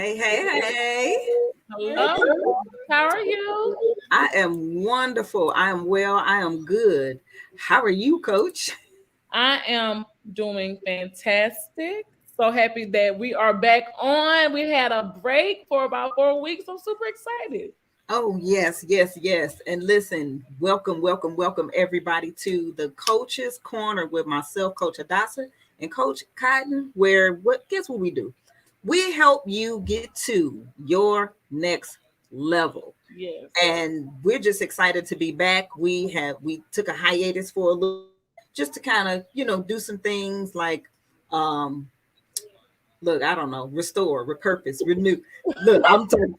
Hey, hey, hey. Hello. How are you? I am wonderful. I am well. I am good. How are you, coach? I am doing fantastic. So happy that we are back on. We had a break for about 4 weeks. I'm super excited. Oh, yes, yes, yes. And listen, welcome, everybody to the Coach's Corner with myself, Coach Adasa, and Coach Cotton, where guess what we do? We help you get to your next level. Yes. And we're just excited to be back. We took a hiatus for a little bit just to kind of do some things like um look, I don't know, restore, repurpose, renew. Look, I'm talking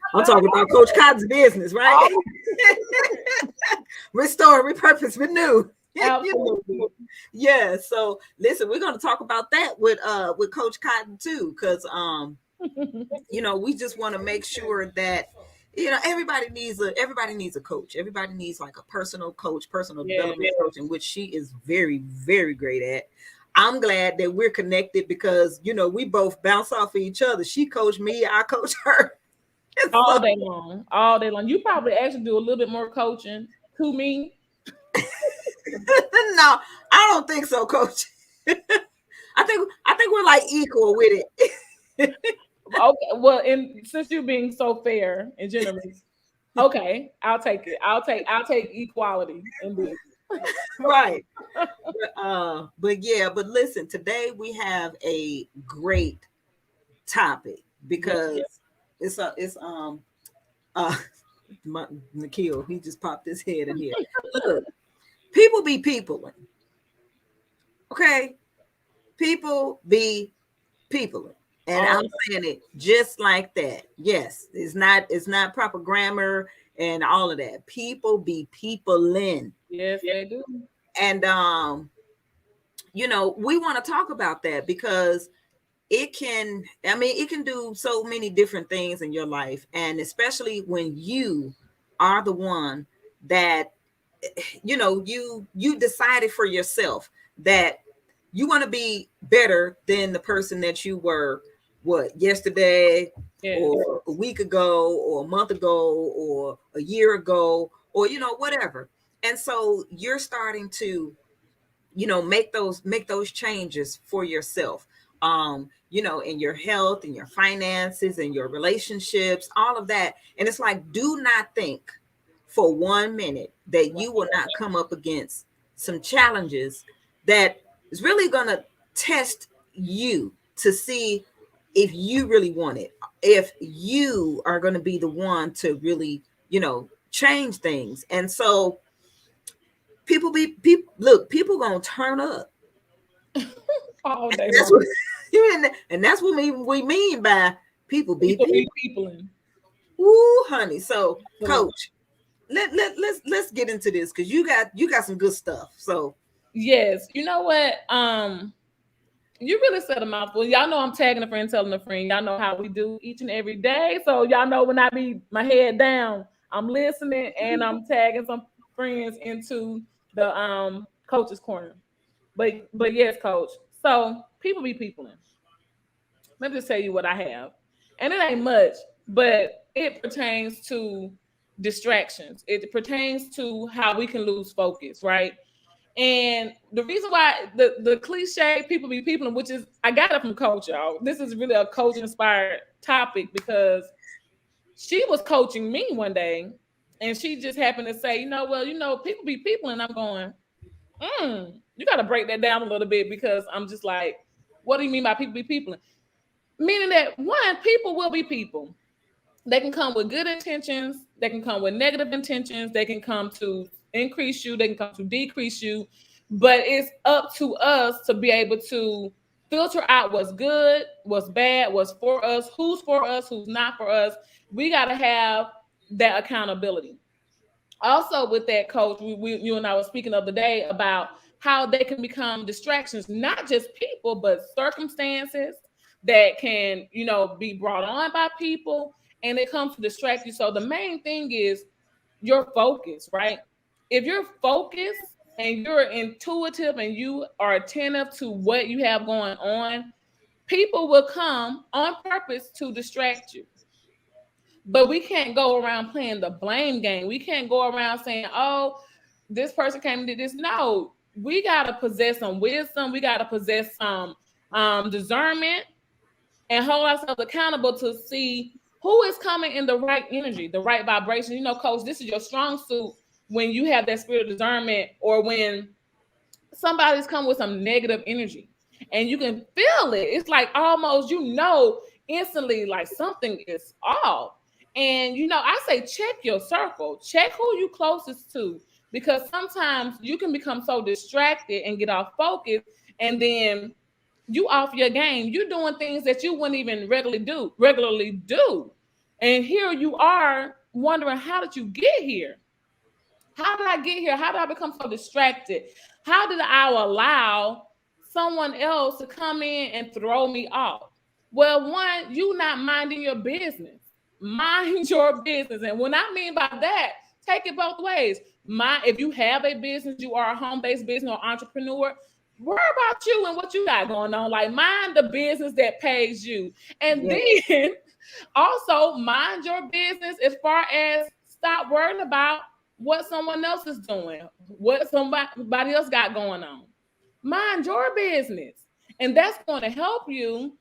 about Coach Cotton's business, right? Oh, Restore, repurpose, renew. absolutely. Yeah, so listen, we're going to talk about that with Coach Cotton too, because we just want to make sure that everybody needs a coach. Everybody needs like a personal coach, personal development coach, in which she is very, very great at. I'm glad that we're connected because we both bounce off of each other. She coached me, I coach her. All day long. All day long. You probably actually do a little bit more coaching to me. No, I don't think so, coach. I think we're like equal with it. Okay. Well, and since you're being so fair and generous, okay, I'll take it. I'll take equality in this. Right. But listen, today we have a great topic because it's uh Nikhil, he just popped his head in here. Look, people be peopling. Okay? People be peopling. And I'm saying it just like that. Yes, it's not proper grammar and all of that. People be peopling. Yes, they do. And we want to talk about that because it can do so many different things in your life, and especially when you are the one that you decided for yourself that you want to be better than the person that you were yesterday, or a week ago, or a month ago, or a year ago, or whatever. And so you're starting to make those changes for yourself, in your health and your finances and your relationships, all of that. And it's like, do not think for 1 minute that you will not come up against some challenges that is really going to test you to see if you really want it, if you are going to be the one to really change things. And so people gonna turn up. All day That's long. what and that's what we mean by people be People be people. peopling. Ooh, honey. So, coach, let's get into this because you got some good stuff. So, Yes. You know what? You really said a mouthful. Y'all know I'm tagging a friend, telling a friend. Y'all know how we do each and every day. So y'all know when I be my head down, I'm listening and I'm tagging some friends into the coach's corner. But yes, coach. So people be peopling. Let me just tell you what I have. And it ain't much, but it pertains to distractions. It pertains to how we can lose focus, right? And the reason why the cliche people be people, which is I got it from coach, y'all. This is really a coach inspired topic because she was coaching me one day and she just happened to say, people be people, and I'm going, you gotta break that down a little bit because I'm just like, what do you mean by people be people? Meaning that one, people will be people. They can come with good intentions, they can come with negative intentions, they can come to increase you, they can come to decrease you. But it's up to us to be able to filter out what's good, what's bad, what's for us, who's not for us. We got to have that accountability. Also, with that, coach, you and I were speaking the other day about how they can become distractions, not just people, but circumstances that can, be brought on by people, and it comes to distract you. So the main thing is your focus, right? If you're focused and you're intuitive and you are attentive to what you have going on, people will come on purpose to distract you. But we can't go around playing the blame game. We can't go around saying, oh, this person came and did this. No, we got to possess some wisdom. We got to possess some discernment and hold ourselves accountable to see who is coming in the right energy, the right vibration. You know, coach, this is your strong suit when you have that spirit of discernment, or when somebody's come with some negative energy and you can feel it. It's like almost, you know, instantly like something is off. And, you know, I say check your circle, check who you closest to, because sometimes you can become so distracted and get off focus, and then you off your game. You're doing things that you wouldn't even regularly do. And here you are wondering, how did you get here? How did I get here? How did I become so distracted? How did I allow someone else to come in and throw me off? Well, one, you not minding your business. Mind your business. And what I mean by that, take it both ways. If you have a business, you are a home-based business or entrepreneur, worry about you and what you got going on. Like, mind the business that pays you. And then also mind your business as far as stop worrying about what someone else is doing, what somebody else got going on. Mind your business. And that's going to help you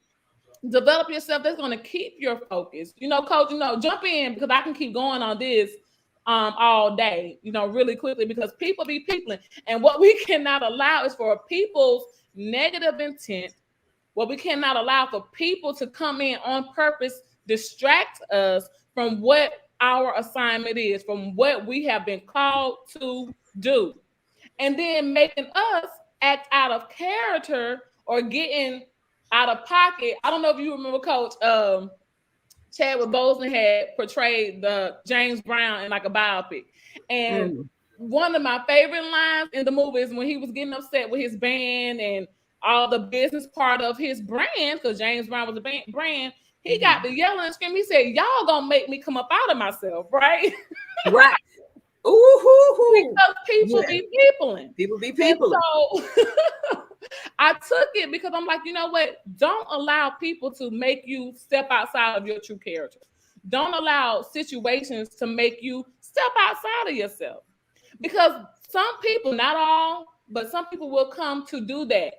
develop yourself. That's going to keep your focus. You know, coach, you know, jump in, because I can keep going on this all day, you know, really quickly, because people be peopling. And what we cannot allow is for people's negative intent. What we cannot allow for people to come in on purpose, distract us from what our assignment is, from what we have been called to do. And then making us act out of character or getting out of pocket. I don't know if you remember, coach, Chadwick Boseman had portrayed the James Brown in like a biopic. And one of my favorite lines in the movie is when he was getting upset with his band and all the business part of his brand, because James Brown was a brand. He got the yelling and screaming. He said, y'all gonna make me come up out of myself, right? Right. Ooh, because people be peopling. People be peopling. So I took it because I'm like, you know what? Don't allow people to make you step outside of your true character. Don't allow situations to make you step outside of yourself. Because some people, not all, but some people will come to do that.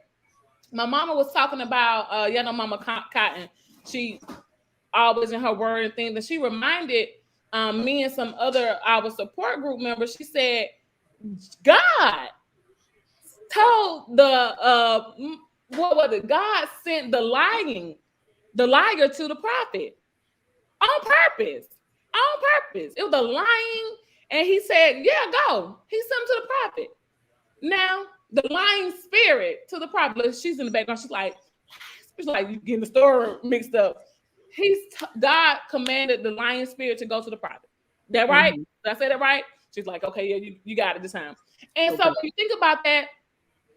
My mama was talking about, Mama Cotton. She always in her word and things. And she reminded me and some other our support group members. She said, God told what was it? God sent the liar to the prophet on purpose. On purpose. It was the lying, and he said, yeah, go. He sent him to the prophet. Now, the lying spirit to the prophet, she's in the background. She's like you getting the story mixed up. God commanded the lying spirit to go to the prophet. That right? Did I say that right? She's like, okay, yeah, you got it this time. And so when you think about that,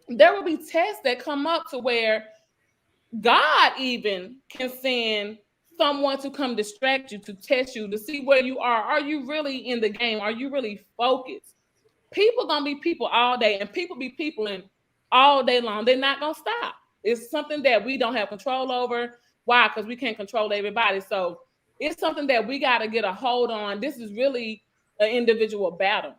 there will be tests that come up to where God even can send someone to come distract you, to test you, to see where you are. Are you really in the game? Are you really focused? People gonna be people all day, and people be peopling all day long. They're not gonna stop. It's something that we don't have control over. Why? Because we can't control everybody. So it's something that we got to get a hold on. This is really an individual battle.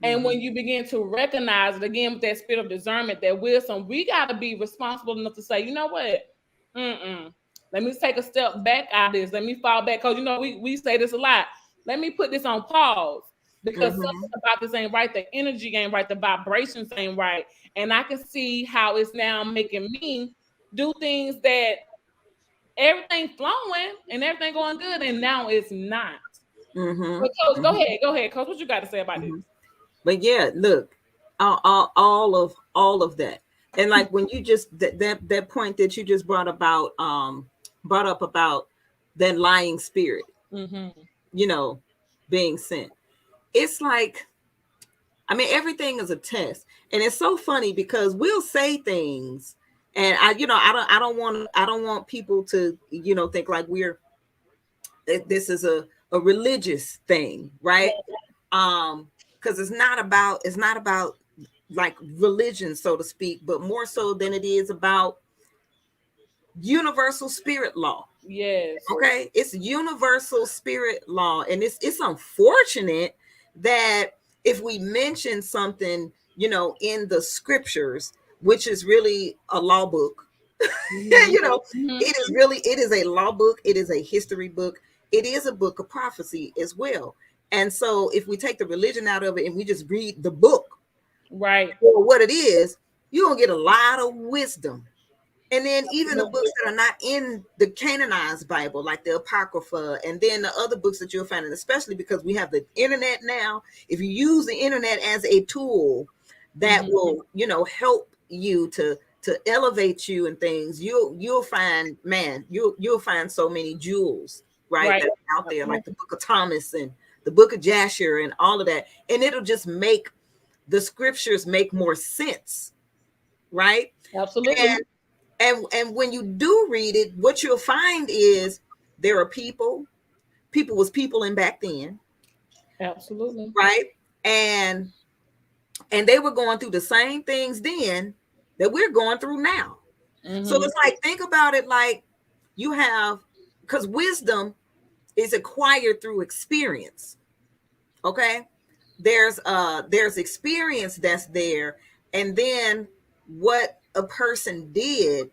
And when you begin to recognize it, again, with that spirit of discernment, that wisdom, we got to be responsible enough to say, you know what? Let me take a step back out of this. Let me fall back. Because, you know, we say this a lot. Let me put this on pause. Because something about this ain't right. The energy ain't right. The vibrations ain't right. And I can see how it's now making me do things that everything flowing and everything going good, and now it's not. But coach, go ahead, coach. What you got to say about this? But yeah, look, all of that, and like when you just that point that you just brought up about that lying spirit, you know, being sent. It's like, I mean, everything is a test, and it's so funny because we'll say things, and I don't want people to, you know, think like this is a religious thing, right? Because it's not about like religion, so to speak, but more so than it is about universal spirit law, Yes. Okay, it's universal spirit law, and it's unfortunate that if we mention something, in the scriptures, which is really a law book, Mhm. Mhm. it is a law book, it is a history book, it is a book of prophecy as well. And so if we take the religion out of it and we just read the book Right. for what it is, you're gonna get a lot of wisdom. And then even the books that are not in the canonized Bible, like the Apocrypha, and then the other books that you'll find, and especially because we have the internet now, if you use the internet as a tool that will, help you to elevate you and things, you'll find, man, you'll find so many jewels, right, Right. that are out there, like the Book of Thomas and the Book of Jasher and all of that, and it'll just make the scriptures make more sense, right? Absolutely. And when you do read it, what you'll find is there are people was peopling back then, Absolutely. right? And they were going through the same things then that we're going through now. So Mhm. it's like, think about it like you have, because wisdom is acquired through experience. Okay. There's experience that's there, and then what a person did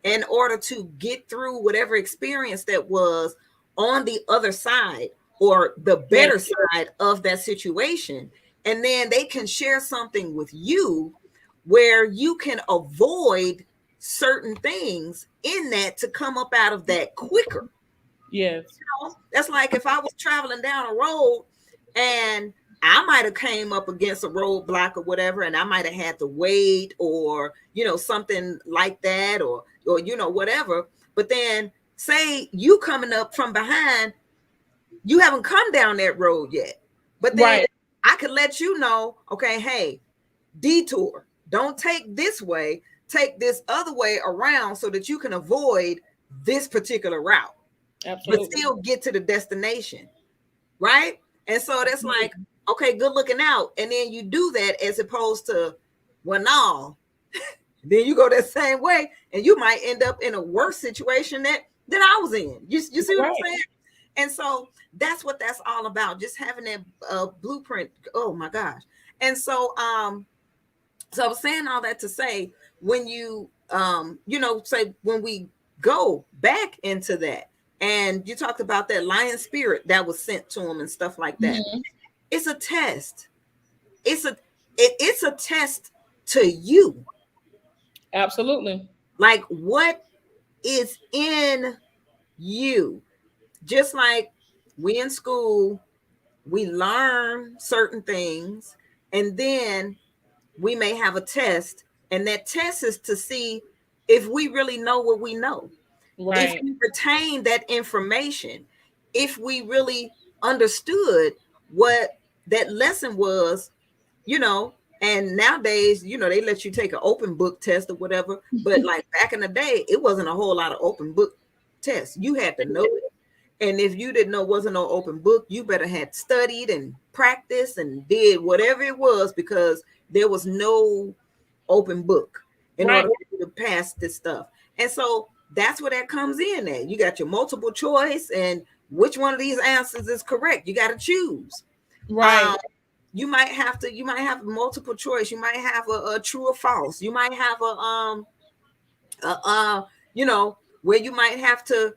in order to get through whatever experience that was on the other side or the Yes. better side of that situation. And then they can share something with you where you can avoid certain things in that to come up out of that quicker. Yes. That's like if I was traveling down a road and I might have came up against a roadblock or whatever, and I might have had to wait or something like that, or whatever. But then say you coming up from behind, you haven't come down that road yet. But then Right. I could let you know, okay, hey, detour. Don't take this way, take this other way around so that you can avoid this particular route but Absolutely. still get to the destination, right? And so that's like, okay, good looking out. And then you do that as opposed to, well, no, then you go that same way and you might end up in a worse situation than I was in. You see what I'm Right. saying? And so that's what that's all about, just having that blueprint. Oh my gosh. And so I was saying all that to say, when you say when we go back into that, and you talked about that lion spirit that was sent to him and stuff like that. Mhm. It's a test. It's a test to you. Absolutely. Like, what is in you? Just like we in school, we learn certain things, and then we may have a test, and that test is to see if we really know what we know, if Right. we retain that information, if we really understood what that lesson was, you know. And nowadays, they let you take an open book test or whatever. But like back in the day, it wasn't a whole lot of open book tests. You had to know it. And if you didn't know, wasn't no open book, you better had studied and practiced and did whatever it was, because there was no open book in Right. order for you to pass this stuff. And so that's where that comes in at. You got your multiple choice, and which one of these answers is correct? You got to choose. Right. Um, you might have multiple choice. You might have a true or false. You might have a where you might have to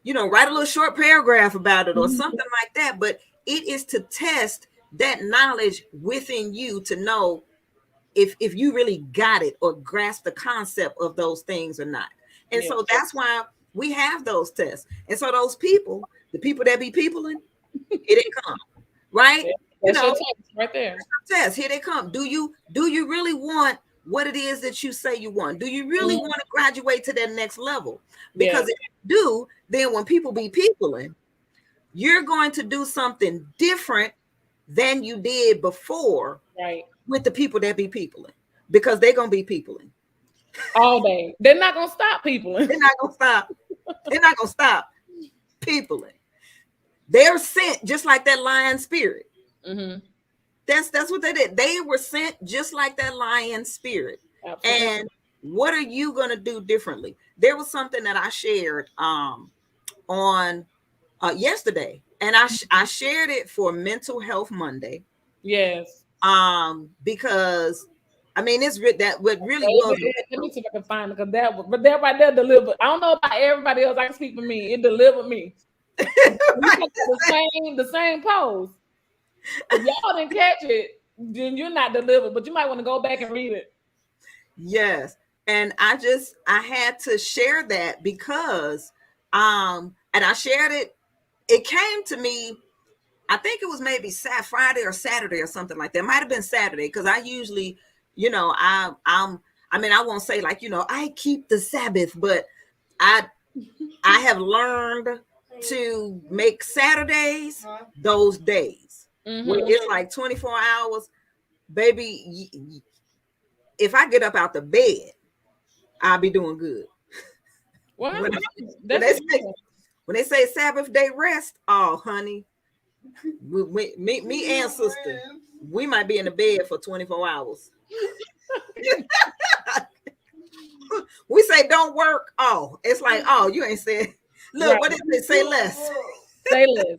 write a little short paragraph about it or Mhm. something like that. But it is to test that knowledge within you to know if you really got it or grasp the concept of those things or not. And Yes. so that's why we have those tests. And so those people, the people that be peopling, here they come, right? Yeah, You that's your know, test right there. test, here they come. Do you really want what it is that you say you want? Do you really Mhm. want to graduate to that next level? Because Yes. if you do, then when people be peopling, you're going to do something different than you did before Right. with the people that be peopling, because they're gonna be peopling. All day. They're not gonna stop people. They're not gonna stop. They're not gonna stop peopling. They're sent just like that lion spirit. Hmm. That's what they did. They were sent just like that lion spirit. Absolutely. And What are you going to do differently? There was something that I shared on yesterday, and I shared it for Mental Health Monday. Yes. Because I mean, that what really was. Let me see if I can find it, because that right there delivered. I don't know about everybody else. I can speak for me. It delivered me. the same pose. If y'all didn't catch it, then you're not delivered. But you might want to go back and read it. Yes, and I had to share that because and I shared it. It came to me. I think it was maybe Friday or Saturday or something like that. It might have been Saturday, because I usually, I mean, I won't say like, I keep the Sabbath, but I have learned to make Saturdays those days where it's like 24 hours, baby. If I get up out the bed, I'll be doing good. What? When they say Sabbath day rest, oh honey, me and sister, we might be in the bed for 24 hours. We say don't work. Oh, it's like, oh, you ain't said. Look, right. What did it say? Less. Say less.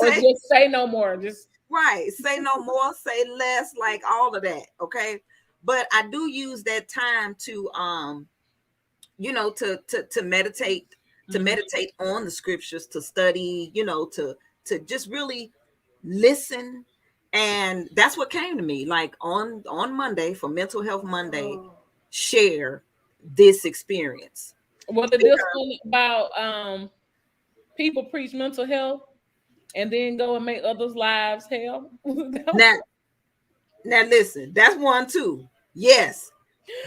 Or just say no more. Just right. Say no more. Say less. Like all of that. Okay. But I do use that time to to meditate, to meditate on the scriptures, to study, to just really listen. And that's what came to me, like on Monday, for Mental Health Monday, share this experience. Was it this one about people preach mental health and then go and make others' lives hell? Now listen, that's one too. Yes.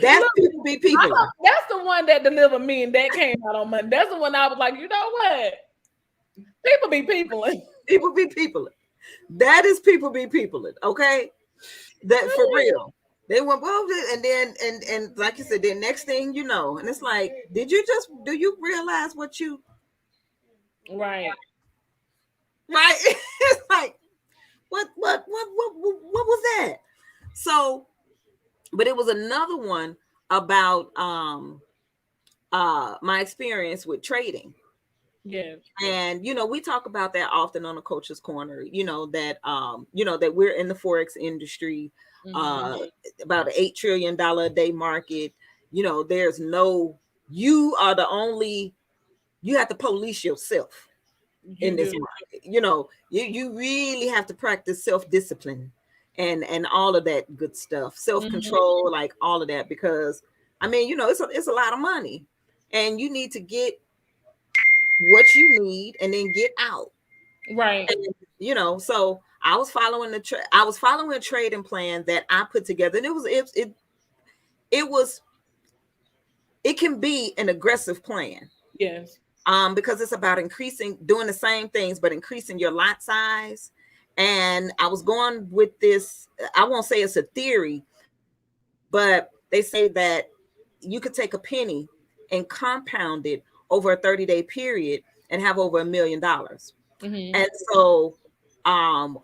That's people be people. That's the one that delivered me, and that came out on Monday. That's the one I was like, you know what? People be people. People be people. That is people be people. Okay, that for real. They went well, and then and like you said, the next thing you know, and it's like, do you realize what you? Right. It's like, what was that? So, but it was another one about my experience with trading. Yeah. And we talk about that often on the Coach's Corner, that that we're in the Forex industry, about an $8 trillion a day market. There's you are the only, you have to police yourself in this market. You really have to practice self-discipline and all of that good stuff, self-control, like all of that, because I mean, it's a lot of money, and you need to get what you need and then get out. Right. And, so I was following a trading plan that I put together, and it can be an aggressive plan. Yes. Because it's about doing the same things, but increasing your lot size. And I was going with this, I won't say it's a theory, but they say that you could take a penny and compound it over a 30-day period and have over $1 million. And so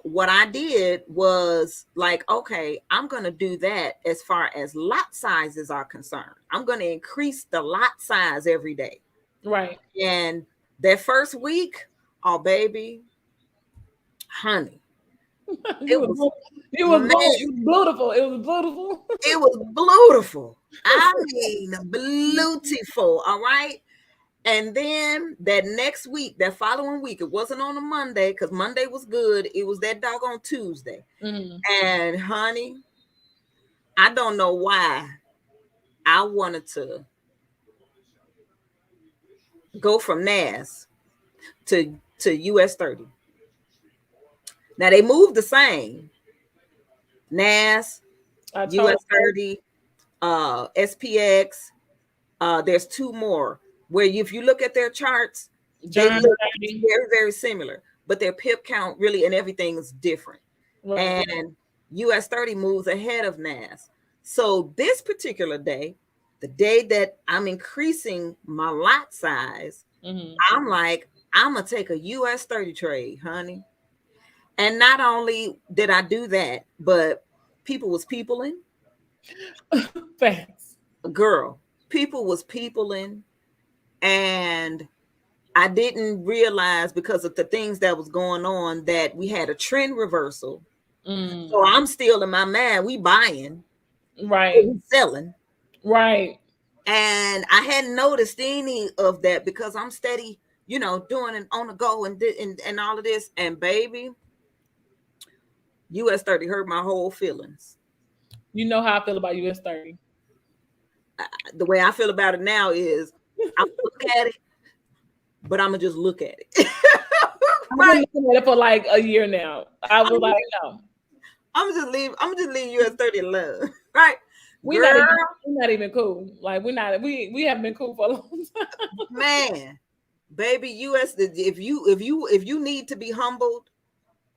what I did was like, okay, I'm going to do that as far as lot sizes are concerned. I'm going to increase the lot size every day. Right. And that first week, oh baby, honey, it was beautiful. It was beautiful. It was beautiful. I mean, beautiful. All right. And then that next week, that following week, it wasn't on a Monday, because Monday was good. It was that doggone Tuesday. And honey, I don't know why I wanted to go from NAS to US 30. Now they moved the same. NAS, US 30, SPX. There's two more where if you look at their charts, they look very, very similar, but their pip count really and everything is different. Right. And US 30 moves ahead of NAS. So this particular day, the day that I'm increasing my lot size, I'm like, I'm going to take a US 30 trade, honey. And not only did I do that, but people was peopling. Facts. girl, people was peopling, and I didn't realize because of the things that was going on that we had a trend reversal. So I'm still in my mind, we buying, right, we selling. right. And I hadn't noticed any of that because I'm steady, doing it on the go and all of this. And baby, US 30 hurt my whole feelings. You know how I feel about US 30. The way I feel about it now is I'm look at it, but I'm gonna just look at it. Right. I've been looking at it for like a year now. I was like, no. I'm just leave US 30 alone. Right. We're not even cool. Like we haven't been cool for a long time. Man, baby, US, if you need to be humbled,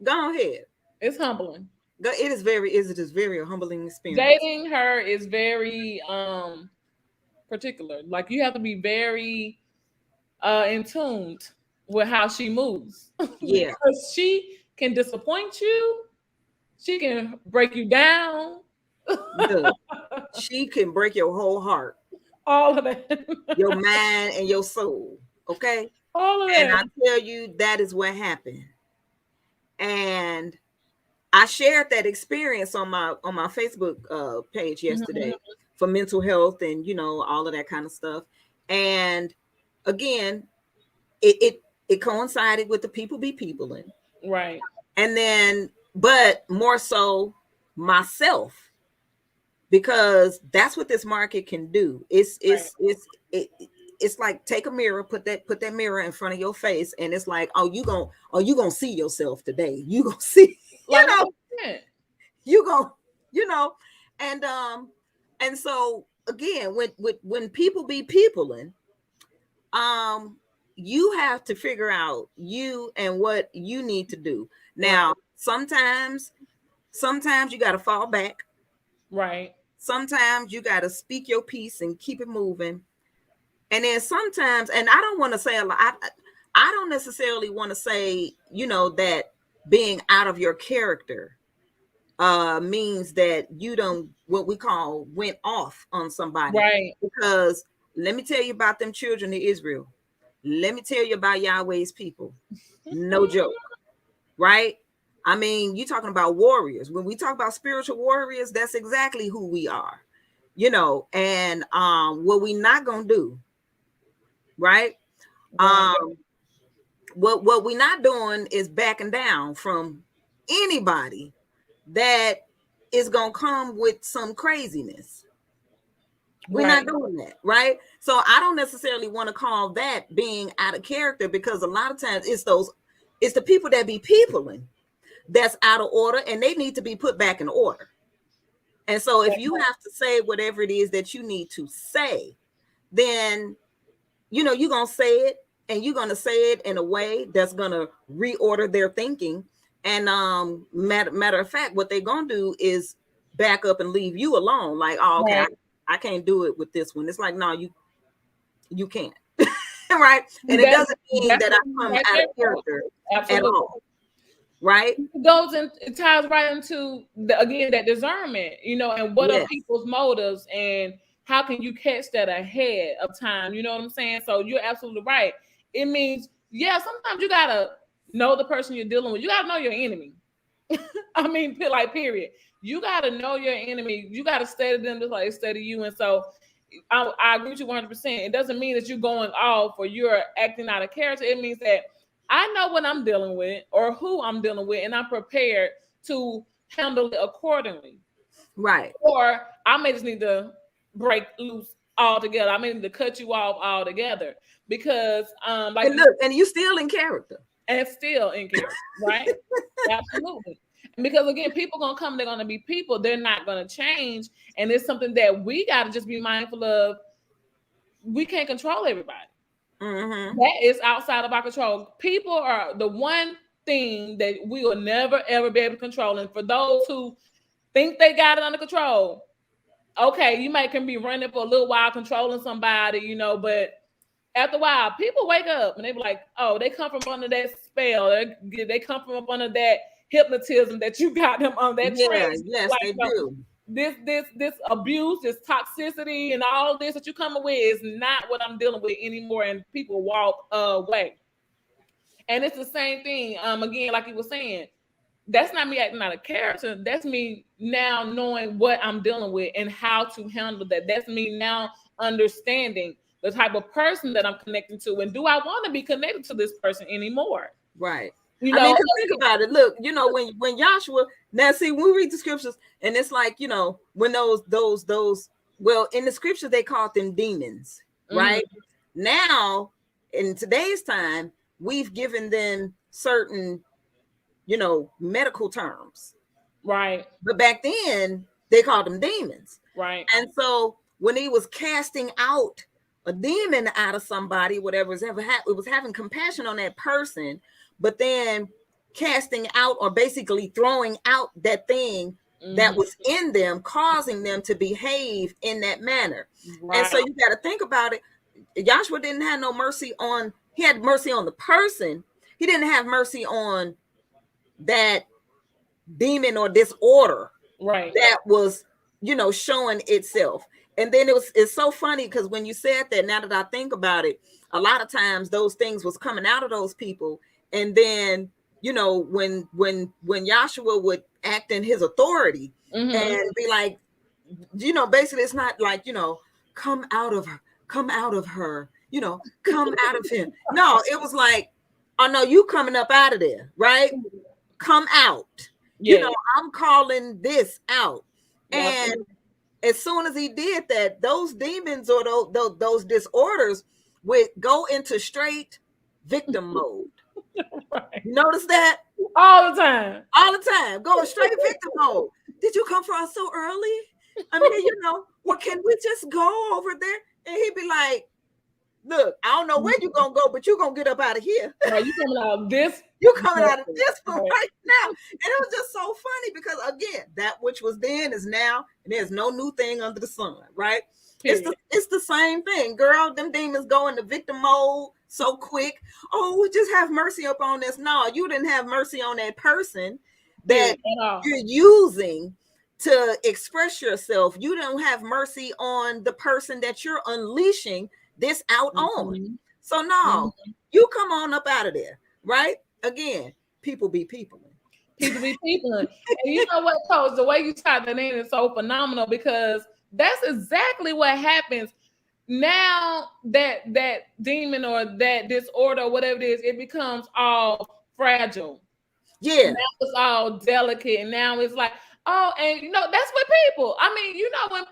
go ahead. It's humbling. It is very a humbling experience. Dating her is very particular. Like you have to be very in tune with how she moves. Yeah. Because she can disappoint you. She can break you down. Look, she can break your whole heart. All of that. Your mind and your soul. Okay? All of that. And I tell you, that is what happened. And I shared that experience on my Facebook page yesterday for mental health and all of that kind of stuff. And again, it coincided with the people be peopling. Right. And then, but more so myself, because that's what this market can do. It's like take a mirror, put that mirror in front of your face, and it's like, you gonna see yourself today. You gonna see, you gonna, and so again, when people be peopling, you have to figure out you and what you need to do. Now, sometimes you got to fall back. Right. Sometimes you got to speak your piece and keep it moving. And then sometimes, and I don't want to say a lot, I don't necessarily want to say, that being out of your character means that you don't, what we call, went off on somebody. Right. Because let me tell you about them children of Israel. Let me tell you about Yahweh's people. No joke. Right? I mean, you're talking about warriors. When we talk about spiritual warriors, that's exactly who we are. And what we not gonna do, right? What we not doing is backing down from anybody that is gonna come with some craziness. We're not doing that, right? So I don't necessarily want to call that being out of character, because a lot of times it's the people that be peopling that's out of order, and they need to be put back in order. And so if you have to say whatever it is that you need to say, then you're gonna say it, and you're gonna say it in a way that's gonna reorder their thinking. And matter of fact, what they're gonna do is back up and leave you alone. Like, okay, I can't do it with this one. It's like, no, you can't. Right? And it doesn't mean that I come out of character at all. Right? It goes and it ties right into again that discernment, and what are people's motives, and how can you catch that ahead of time? You know what I'm saying? So you're absolutely right. It means, sometimes you gotta know the person you're dealing with. You gotta know your enemy. I mean, like, period. You got to know your enemy. You got to study them just like they study you. And so I agree with you 100%. It doesn't mean that you're going off or you're acting out of character. It means that I know what I'm dealing with or who I'm dealing with, and I'm prepared to handle it accordingly. Right. Or I may just need to break loose altogether. I may need to cut you off altogether because like, and look, and you still in character. And still in character, right? Absolutely. Because again, people gonna come, they're gonna be people, they're not gonna change. And it's something that we gotta just be mindful of. We can't control everybody. That is outside of our control. People are the one thing that we will never ever be able to control. And for those who think they got it under control, okay, you can be running for a little while controlling somebody, but after a while, people wake up and they be like, oh, they come from under that spell. They come from up under that hypnotism that you got them on that train. Yes, they do. this abuse, this toxicity, and all this that you coming with is not what I'm dealing with anymore. And people walk away. And it's the same thing. Again, like you were saying, that's not me acting out of character. That's me now knowing what I'm dealing with and how to handle that. That's me now understanding the type of person that I'm connecting to, and do I want to be connected to this person anymore? Right. You I know, mean, think about it. Look, you know, when Joshua, now see, when we read the scriptures, and it's like, you know, when those well, in the scriptures they called them demons, right? Now, in today's time, we've given them certain, you know, medical terms. right, But back then they called them demons. right. And so when he was casting out a demon out of somebody, whatever was ever happened, it was having compassion on that person, but then casting out, or basically throwing out that thing that was in them, causing them to behave in that manner. Right. And so you got to think about it. Joshua didn't have no mercy on, he had mercy on the person. He didn't have mercy on that demon or disorder right. that was, you know, showing itself. And then it's so funny because when you said that, now that I think about it, a lot of times those things was coming out of those people. And then, you know, when Joshua would act in his authority and be like, you know, basically it's not like, you know, come out of her, you know, come out of him. No, it was like, oh no, you coming up out of there, right? Come out. Yeah. You know, I'm calling this out. Yep. And as soon as he did that, those demons or those disorders would go into straight victim mode. Right. You notice that? All the time. All the time. Going straight victim mode. Did you come for us so early? I mean, you know, well, can we just go over there? And he'd be like, look, I don't know where you're going to go, but you're going to get up out of here. Right, you coming out of this. You're coming out of this one Right. right now. And it was just so funny because, again, that which was then is now, and there's no new thing under the sun, right? It's the same thing. Girl, them demons go into victim mode so quick. Oh, we just have mercy upon this. No, you didn't have mercy on that person that you're using to express yourself. You don't have mercy on the person that you're unleashing this out on. So no, you come on up out of there, right? Again, people be people. People be people. And you know what, Coach? The way you type that in is so phenomenal because that's exactly what happens. Now that demon or that disorder or whatever it is, it becomes all fragile. Yeah. Now it's all delicate. And now it's like, oh, and you know, that's what people, I mean, you know,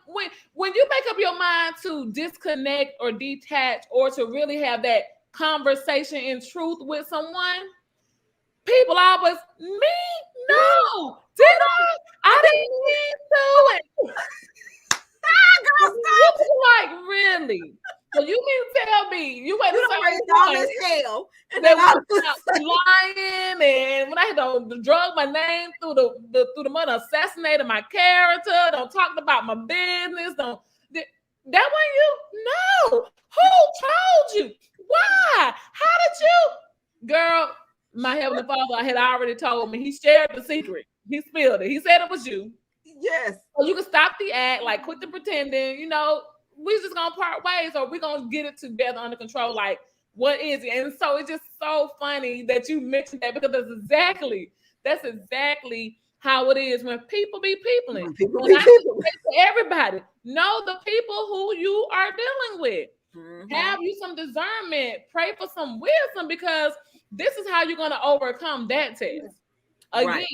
when you make up your mind to disconnect or detach or to really have that conversation in truth with someone, people always, me? No. Did I didn't mean to it. Like, really? So you mean to tell me you went to all this hell and then I was lying, and when I had to drug my name through the mud, assassinated my character, don't talk about my business, don't that wasn't you? No. Who told you? Why? How did you? Girl, my Heavenly Father had already told me. He shared the secret. He spilled it. He said it was you. Yes. So you can stop the act, like quit the pretending, you know, we just gonna part ways or we're gonna get it together under control. Like, what is it? And so it's just so funny that you mentioned that because that's exactly how it is when people be peopling. People when be people. To everybody, know the people who you are dealing with. Have you some discernment, pray for some wisdom because this is how you're gonna overcome that test. Again, right.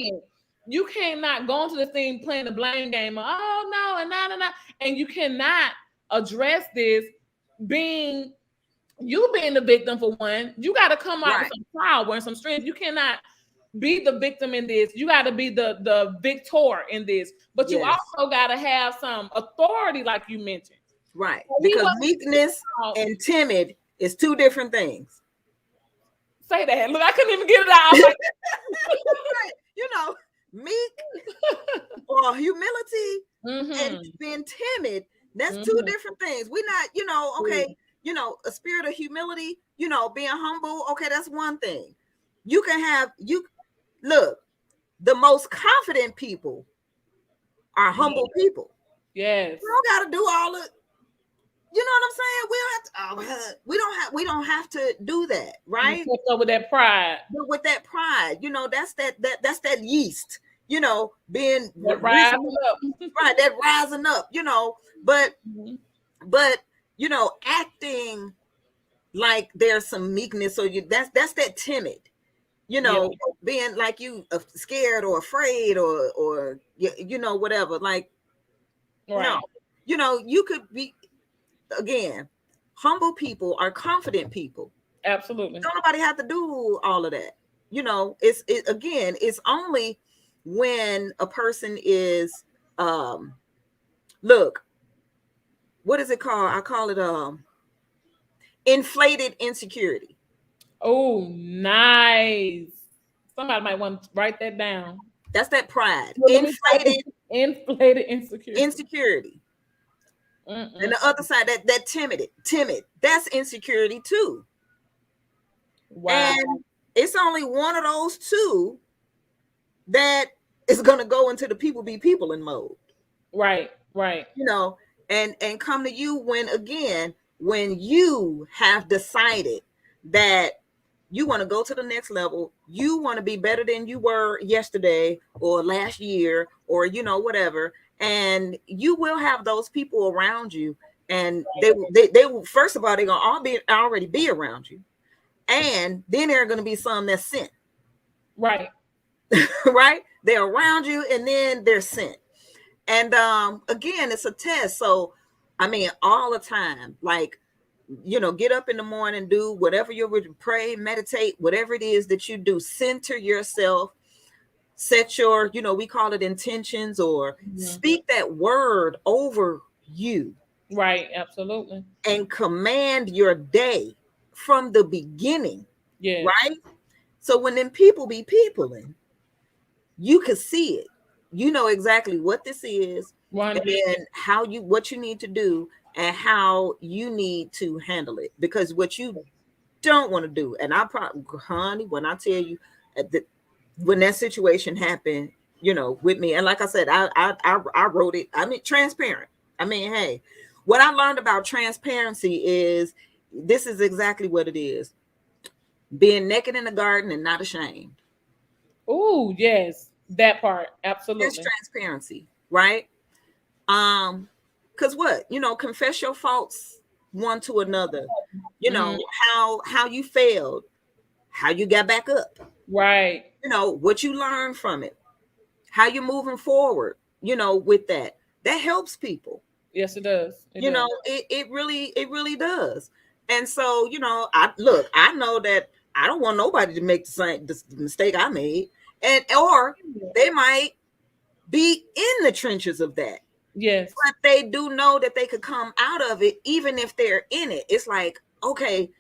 You cannot go into this thing playing the blame game. Oh no, and no, and you cannot address this being the victim for one. You got to come out with some power and some strength. You cannot be the victim in this. You got to be the victor in this. But you also got to have some authority, like you mentioned. Right. So because meekness and timid is two different things. Say that. Look, I couldn't even get it out. Like, you know, meek or humility and being timid, that's two different things. We're not, you know, okay, you know, a spirit of humility, you know, being humble, okay, that's one thing. You can have, look, the most confident people are humble people. Yes. We don't got to do all the, you know what I'm saying? We don't have to, we don't have to do that, right? Up with that pride. But with that pride, you know, that's that yeast, you know, being rising up. Right, that rising up, you know, but you know, acting like there's some meekness, or you that's that timid, you know, being like you scared or afraid or you know, whatever, like no, you know, you could be, again, humble people are confident people. Absolutely. Don't nobody have to do all of that. You know, again, it's only when a person is look, what is it called? I call it inflated insecurity. Oh, nice. Somebody might want to write that down. That's that pride. Well, inflated insecurity. Insecurity. And the other side, that timid, that's insecurity too. Wow. And it's only one of those two that is going to go into the people be people in mode. Right. You know, and come to you when you have decided that you want to go to the next level, you want to be better than you were yesterday or last year, or, you know, whatever. And you will have those people around you, and they will, first of all, they're going to already be around you. And then there are going to be some that's sent. Right. Right. They're around you, and then they're sent. And again, it's a test. So, I mean, all the time, like, you know, get up in the morning, do whatever you would, pray, meditate, whatever it is that you do, center yourself, set your, you know, we call it intentions, or speak that word over you. Right. Absolutely. And command your day from the beginning. Yeah. Right. So when them people be peopling, you can see it. You know exactly what this is, and then what you need to do, and how you need to handle it. Because what you don't want to do, and I probably, honey, when I tell you when that situation happened, you know, with me, and like I said, I wrote it. I mean, transparent. I mean, hey, what I learned about transparency is this is exactly what it is: being naked in the garden and not ashamed. Oh, yes. That part, absolutely. That's transparency, right? Because what, you know, confess your faults one to another. You know, how you failed, how you got back up. Right. You know, what you learned from it, how you're moving forward, you know, with that. That helps people. Yes, it does. You know, it really does. And so, you know, I know that I don't want nobody to make the mistake I made. And or they might be in the trenches of that. Yes. But they do know that they could come out of it, even if they're in it. It's like, okay,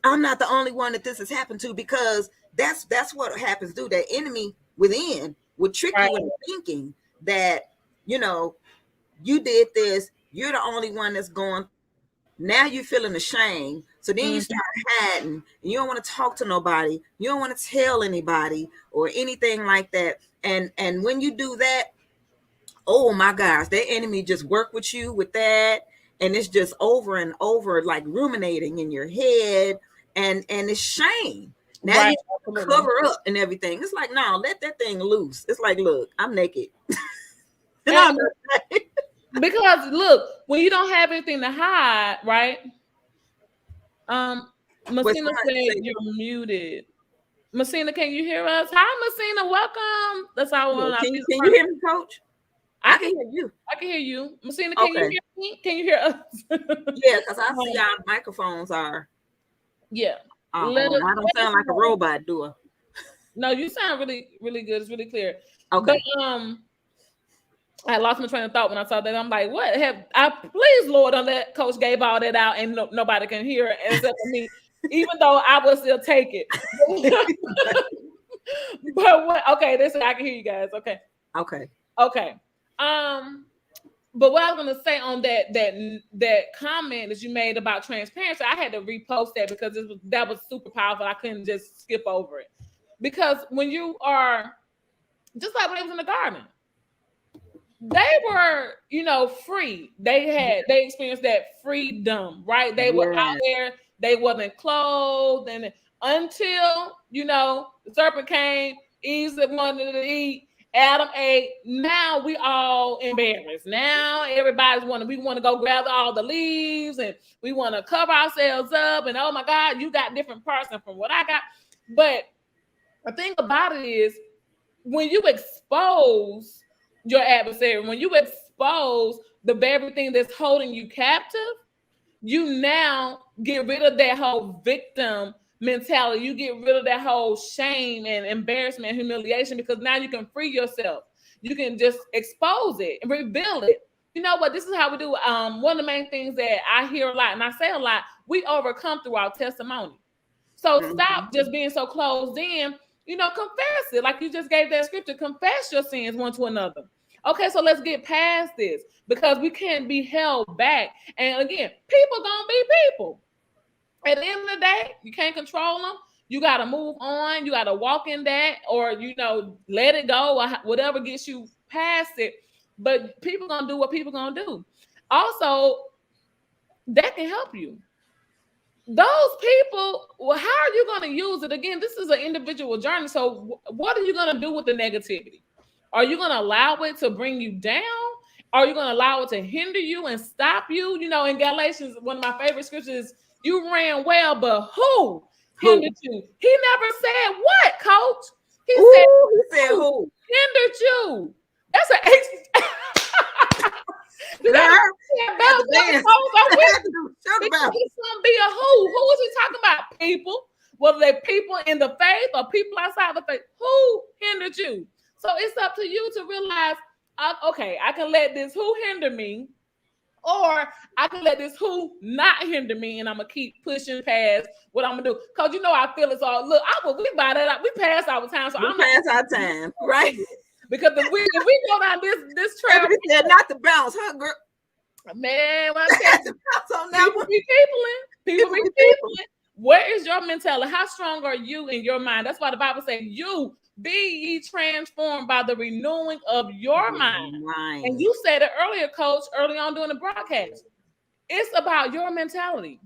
I'm not the only one that this has happened to, because that's what happens. Do that enemy within would trick you into thinking that, you know, you did this, you're the only one that's going. Now you're feeling ashamed. So then you start hiding, and you don't want to talk to nobody. You don't want to tell anybody or anything like that. And when you do that, oh my gosh, that enemy just work with you with that. And it's just over and over, like ruminating in your head. And it's shame. Now you cover up and everything. It's like, no, let that thing loose. It's like, look, I'm naked. Because look, when you don't have anything to hide, right? Messina said you're muted. Messina, can you hear us? Hi, Messina, welcome. That's how I want. Can you hear me, Coach? I can hear you. I can hear you. Messina, can you hear me? Can you hear us? Yeah, because I see our microphones are. Yeah. I don't sound like a robot, do I? No, you sound really, really good. It's really clear. Okay. But I lost my train of thought when I saw that. I'm like, what have I? Please, Lord, don't let Coach gave all that out and nobody can hear it except for me, even though I will still take it. But what? Okay, listen, I can hear you guys. Okay. But what I was gonna say on that comment that you made about transparency, I had to repost that because that was super powerful. I couldn't just skip over it, because when you are just like when it was in the garden. they were, free. They experienced that freedom, right? They were out Yes. there, they wasn't clothed, and until the serpent came, Eve wanted to eat, Adam ate. Now we all embarrassed. Now everybody's we want to go gather all the leaves and we want to cover ourselves up, and oh my God, you got different parts from what I got. But the thing about it is, when you expose your adversary, when you expose the very thing that's holding you captive, you now get rid of that whole victim mentality. You get rid of that whole shame and embarrassment, humiliation, because now you can free yourself. You can just expose it and reveal it. You know what? This is how we do. One of the main things that I hear a lot and I say a lot, we overcome through our testimony. So stop just being so closed in. Confess it. Like you just gave that scripture, confess your sins one to another. Okay, so let's get past this, because we can't be held back. And again, people gonna be people. At the end of the day, you can't control them. You got to move on. You got to walk in that, or, let it go, or whatever gets you past it. But people gonna do what people gonna do. Also, that can help you. Those people, well, how are you going to use it? Again, this is an individual journey. So what are you going to do with the negativity? Are you going to allow it to bring you down? Are you going to allow it to hinder you and stop you? In Galatians, one of my favorite scriptures, you ran well, but who hindered you? He never said what, coach? He said who hindered you? That's an it's gonna be a who. Who is he talking about? People. Whether they're people in the faith or people outside the faith. Who hindered you? So it's up to you to realize, okay, I can let this who hinder me, or I can let this who not hinder me, and I'm gonna keep pushing past what I'm gonna do. Cause I feel it's all. Look, we buy that up. We pass our time, so I'm past our time, right? Because if we go down this trail, said not to bounce, huh, girl? Man, when I tell you, people be peopling. Where is your mentality? How strong are you in your mind? That's why the Bible says, "You be ye transformed by the renewing of your mind." And you said it earlier, Coach, early on during the broadcast. It's about your mentality.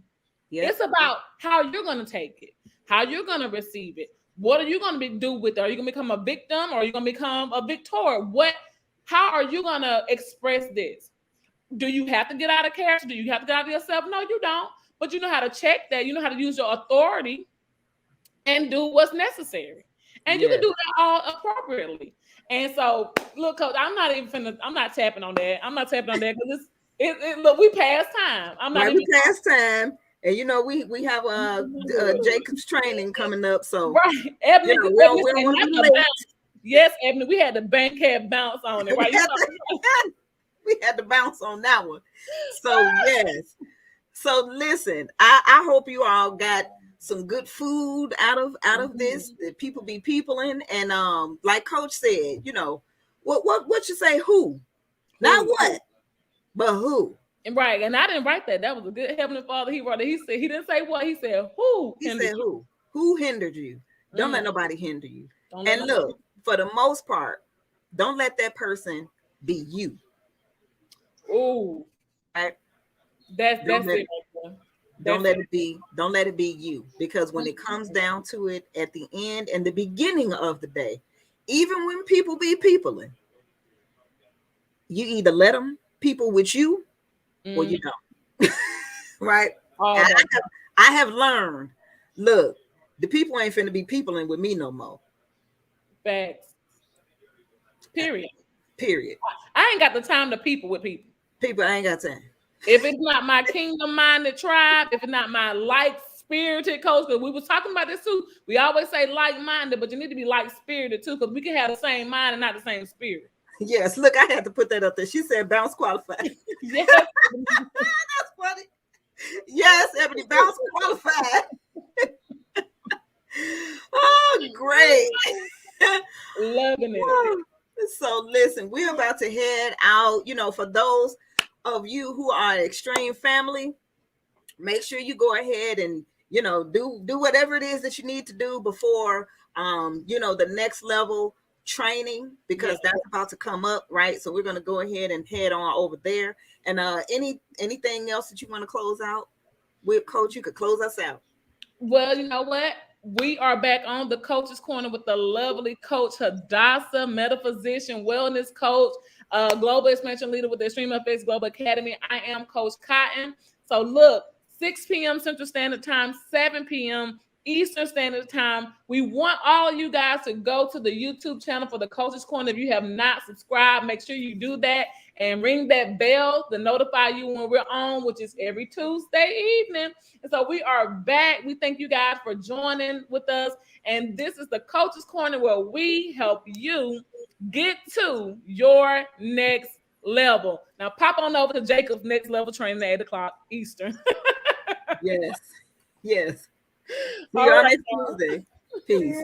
Yep. It's about how you're going to take it, how you're going to receive it. What are you going to do with it? Are you going to become a victim, or are you going to become a victor? How are you going to express this? Do you have to get out of character? Do you have to get out of yourself? No, you don't. But you know how to check that. You know how to use your authority and do what's necessary. And you can do that all appropriately. And so, look, Coach, I'm not tapping on that. I'm not tapping on that because look, we past time. We past time. And we have Jacob's training coming up, so right. Ebony, yes, Ebony, we had the Bankhead bounce on it, right? We had to bounce on that one. So yes. So listen, I hope you all got some good food out of this. That people be peopling, and like Coach said, what you say? Who? Not what, but who. Right, and I didn't write that. That was a good Heavenly Father. He wrote it. He said he didn't say what. He said who. He said who. Who hindered you? Don't let nobody hinder you. And look, for the most part, don't let that person be you. Oh, right. That's it. Don't let it be you, because when it comes down to it, at the end and the beginning of the day, even when people be peopling, you either let them people with you or you don't. Right? I have learned, look, the people ain't finna be peopling with me no more. Facts. Period. I ain't got the time to people with people. I ain't got time. If it's not my kingdom-minded tribe, if it's not my like-spirited coach, because we was talking about this too. We always say like-minded, but you need to be like-spirited too, because we can have the same mind and not the same spirit. Yes, look, I had to put that up there. She said bounce qualified. Yes. That's funny. Yes, Ebony, bounce qualified. Oh, great. Loving it. So listen, we're about to head out. For those of you who are extreme family, make sure you go ahead and do whatever it is that you need to do before the next level training, because that's about to come up, right? So we're going to go ahead and head on over there. And anything else that you want to close out with, Coach? You could close us out. Well, you know what? We are back on the Coach's Corner with the lovely Coach Hadassah, metaphysician, wellness coach, global expansion leader with the Extreme FX Global Academy. I am Coach Cotton. So look, 6 p.m. Central Standard Time, 7 p.m. Eastern Standard Time. We want all you guys to go to the YouTube channel for the Coach's Corner. If you have not subscribed, make sure you do that and ring that bell to notify you when we're on, which is every Tuesday evening. And so we are back. We thank you guys for joining with us. And this is the Coach's Corner, where we help you get to your next level. Now pop on over to Jacob's Next Level Training at 8 o'clock Eastern. Yes. See All you on right, next Tuesday. Peace.